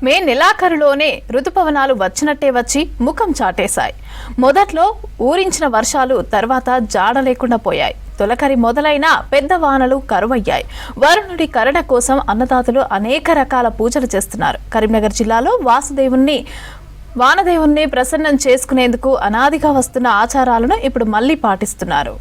మే నెలాఖరులోనే రుతుపవనాలు వచ్చినట్టే వచ్చి ముఖం చాటేశాయి. మొదట్లో ఊరించిన వర్షాలు తర్వాత జాడ లేకుండా పోయాయి. తొలకరి మొదలైన పెద్ద వానలు కరువయ్యాయి. వరుణుడి కరుణ కోసం అన్నదాతలు అనేక రకాల పూజలు చేస్తున్నారు. కరీంనగర్ జిల్లాలో వానదేవుణ్ణి ప్రసన్నం చేసుకునేందుకు అనాదిగా వస్తున్న ఆచారాలను ఇప్పుడు మళ్లీ పాటిస్తున్నారు.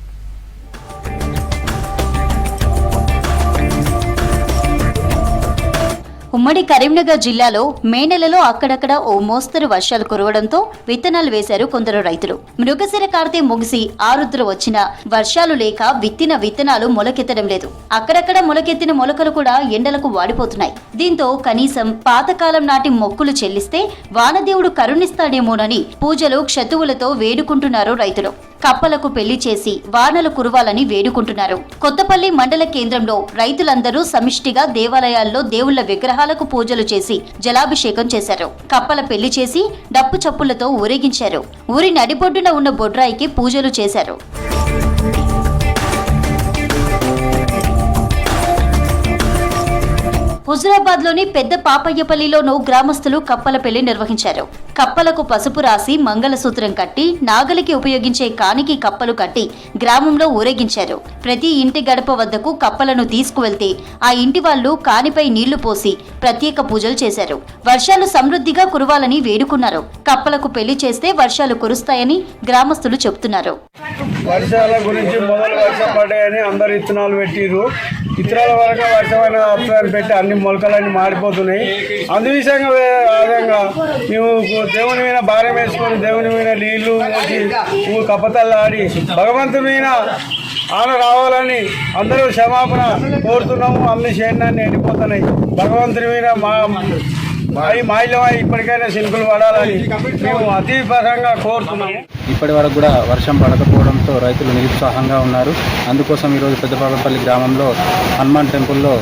ఉమ్మడి కరీంనగర్ జిల్లాలో మే నెలలో అక్కడక్కడ ఓ మోస్తరు వర్షాలు కురవడంతో విత్తనాలు వేశారు కొందరు రైతులు. మృగశిర కార్తె ముగిసి ఆరుద్ర వచ్చినా వర్షాలు లేక విత్తిన విత్తనాలు మొలకెత్తడం లేదు. అక్కడక్కడ మొలకెత్తిన మొలకలు కూడా ఎండలకు వాడిపోతున్నాయి. దీంతో కనీసం పాతకాలం నాటి మొక్కులు చెల్లిస్తే వానదేవుడు కరుణిస్తాడేమోనని పూజలు క్షతువులతో వేడుకుంటున్నారు రైతులు. కప్పలకు పెళ్లి చేసి వానలు కురవాలని వేడుకుంటున్నారు. కొత్తపల్లి మండల కేంద్రంలో రైతులందరూ సమిష్టిగా దేవాలయాల్లో దేవుళ్ల విగ్రహాలకు పూజలు చేసి జలాభిషేకం చేశారు. కప్పల పెళ్లి చేసి డప్పు చప్పులతో ఊరేగించారు. ఊరి నడిబొడ్డున ఉన్న బొడ్రాయికి పూజలు చేశారు. హుజురాబాద్ లోని పెద్ద పాపయ్యపల్లిలోనూ గ్రామస్తులు కప్పల పెళ్లి నిర్వహించారు. కప్పలకు పసుపు రాసి మంగళసూత్రం కట్టి నాగలికి ఉపయోగించే కానికి కప్పలు కట్టి గ్రామంలో ఊరేగించారు. ప్రతి ఇంటి గడప వద్దకు కప్పలను తీసుకువెళ్తే ఆ ఇంటి వాళ్లు కానిపై నీళ్లు పోసి ప్రత్యేక పూజలు చేశారు. వర్షాలు సమృద్ధిగా కురవాలని వేడుకున్నారు. కప్పలకు పెళ్లి చేస్తే వర్షాలు కురుస్తాయని గ్రామస్తులు చెబుతున్నారు. వర్షాల గురించి మొదలు వర్షం పడ్డాయని అందరు ఇత్తనాలు పెట్టిరు. ఇత్తనాల వరకు వర్షమైన అప్సరాలు పెట్టి అన్ని మొలకలన్నీ మారిపోతున్నాయి. అందువిషయంగా మేము దేవుని మీద భారం వేసుకొని దేవుని మీద నీళ్లు మోసి కప్పతల్లా ఆడి భగవంతుని మీద ఆన రావాలని అందరూ క్షమాపణ కోరుతున్నాము. అన్ని శరీరాన్ని ఎండిపోతున్నాయి. భగవంతుని మీద మాయిలమై ఇప్పటికైనా శిల్పులు పడాలని మేము అతీపరంగా కోరుతున్నాము. ఇప్పటి వరకు కూడా వర్షం పడకపోవడంతో రైతులు నిరుత్సాహంగా ఉన్నారు. అందుకోసం ఈరోజు పెద్దపాలపల్లి గ్రామంలో హనుమాన్ టెంపుల్లో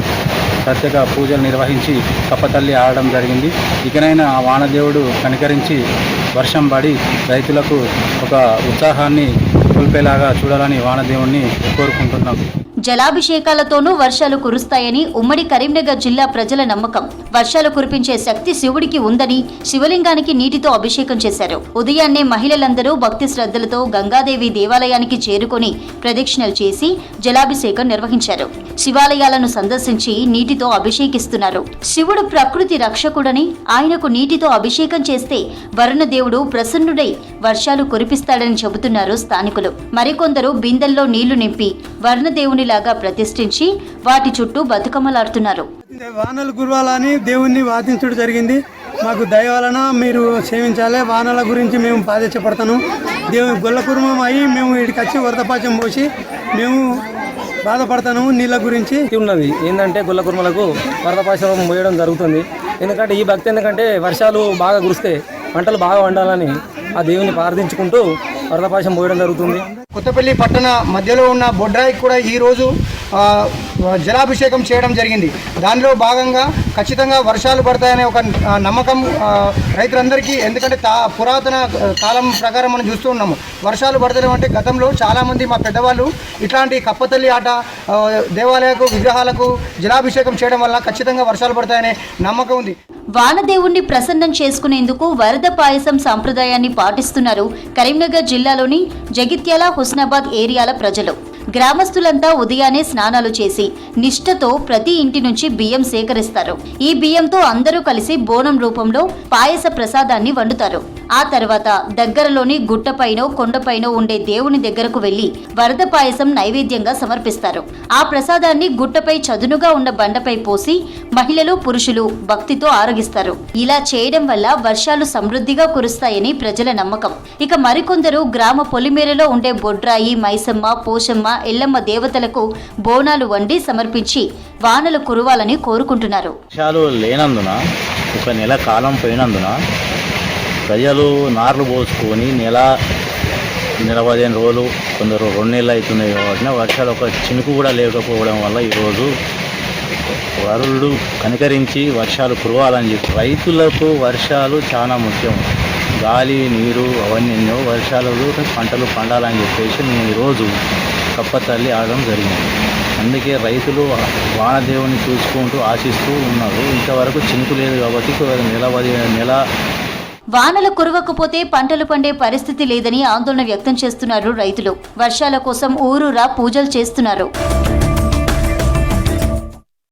ప్రత్యేక పూజలు నిర్వహించి కప్పతల్లి ఆడడం జరిగింది. ఇకనైనా ఆ వానదేవుడు కనికరించి వర్షం పడి రైతులకు ఒక ఉత్సాహాన్ని కోల్పేలాగా చూడాలని వానదేవుణ్ణి కోరుకుంటున్నాం. జలాభిషేకాలతోనూ వర్షాలు కురుస్తాయని ఉమ్మడి కరీంనగర్ జిల్లా ప్రజల నమ్మకం. వర్షాలు కురిపించే శక్తి శివుడికి ఉందని శివలింగానికి నీటితో అభిషేకం చేశారు. ఉదయాన్నే మహిళలందరూ భక్తి శ్రద్ధలతో గంగాదేవి దేవాలయానికి చేరుకొని ప్రదక్షిణలు చేసి జలాభిషేకం నిర్వహించారు. శివాలయాలను సందర్శించి నీటితో అభిషేకిస్తున్నారు. శివుడు ప్రకృతి రక్షకుడని ఆయనకు నీటితో అభిషేకం చేస్తే వరుణదేవుడు ప్రసన్నుడై వర్షాలు కురిపిస్తాడని చెబుతున్నారు స్థానికులు. మరికొందరు బిందెల్లో నీళ్లు నింపి వరుణదేవుని లాగా ప్రతిష్ఠించి వాటి చుట్టూ బతుకమ్మలాడుతున్నారు. వానలు కురవాలని దేవుణ్ణి వాదించడం జరిగింది. మాకు దయ వలన మీరు సేవించాలి. వానల గురించి మేము బాధ్యపడతాను. దేవుని గొల్ల కుర్మం అయ్యి మేము ఇక్కడికి వచ్చి వరదపాచం పోసి మేము బాధపడతాను. నీళ్ళ గురించి ఉన్నది ఏంటంటే గొల్ల కుర్మలకు వరదపాచం పోయడం జరుగుతుంది. ఎందుకంటే ఈ భక్తి ఎందుకంటే వర్షాలు బాగా కురిస్తే పంటలు బాగా వండాలని ఆ దేవుని ప్రార్థించుకుంటూ వరదపాచం పోయడం జరుగుతుంది. కొత్తపల్లి పట్టణ మధ్యలో ఉన్న బొడ్రాయికి కూడా ఈరోజు జలాభిషేకం చేయడం జరిగింది. దానిలో భాగంగా ఖచ్చితంగా వర్షాలు పడతాయనే ఒక నమ్మకం రైతులందరికీ. ఎందుకంటే పురాతన కాలం ప్రకారం మనం చూస్తూ ఉన్నాము. వర్షాలు పడతాయి అంటే గతంలో చాలామంది మా పెద్దవాళ్ళు ఇట్లాంటి కప్పతల్లి ఆట దేవాలయాలకు విగ్రహాలకు జలాభిషేకం చేయడం వల్ల ఖచ్చితంగా వర్షాలు పడతాయనే నమ్మకం ఉంది. వానదేవుణ్ణి ప్రసన్నం చేసుకునేందుకు వరద పాయసం సంప్రదాయాన్ని పాటిస్తున్నారు కరీంనగర్ జిల్లాలోని జగిత్యాల, హుస్నాబాద్ ఏరియాల ప్రజలు. గ్రామస్తులంతా ఉదయాన్నే స్నానాలు చేసి నిష్ఠతో ప్రతి ఇంటి నుంచి బియ్యం సేకరిస్తారు. ఈ బియ్యంతో అందరూ కలిసి బోనం రూపంలో పాయస ప్రసాదాన్ని వండుతారు. ఆ తర్వాత దగ్గరలోని గుట్టపైనో కొండపైనో ఉండే దేవుని దగ్గరకు వెళ్లి వరద పాయసం నైవేద్యంగా సమర్పిస్తారు. ఆ ప్రసాదాన్ని గుట్టపై చదునుగా ఉన్న బండపై పోసి మహిళలు, పురుషులు భక్తితో ఆరగిస్తారు. ఇలా చేయడం వల్ల వర్షాలు సమృద్ధిగా కురుస్తాయని ప్రజల నమ్మకం. ఇక మరికొందరు గ్రామ పొలిమేరలో ఉండే బొడ్రాయి, మైసమ్మ, పోషమ్మ, ఎల్లమ్మ దేవతలకు బోనాలు వండి సమర్పించి వానలు కురవాలని కోరుకుంటున్నారు. వర్షాలు లేనందున ఒక నెల కాలం పోయినందున ప్రజలు నార్లు పోసుకొని నెల 15 రోజులు, కొందరు 2 నెలలు అవుతున్నాయి. కాబట్టి వర్షాలు ఒక చినుకు కూడా లేకపోవడం వల్ల ఈరోజు వరుణుడు కనికరించి వర్షాలు కురవాలని చెప్పి రైతులకు వర్షాలు చాలా ముఖ్యం. గాలి, నీరు అవన్నీ ఎన్నో వర్షాలు పంటలు పండాలని చెప్పేసి మేము ఈరోజు కప్పతల్లి ఆడడం జరిగింది. అందుకే రైతులు వానదేవుని చూసుకుంటూ ఆశిస్తూ ఉన్నారు. ఇంతవరకు చినుకు లేదు కాబట్టి నెల వానలు కురవకపోతే పంటలు పండే పరిస్థితి లేదని ఆందోళన వ్యక్తం చేస్తున్నారు రైతులు. వర్షాల కోసం ఊరూరా పూజలు చేస్తున్నారు.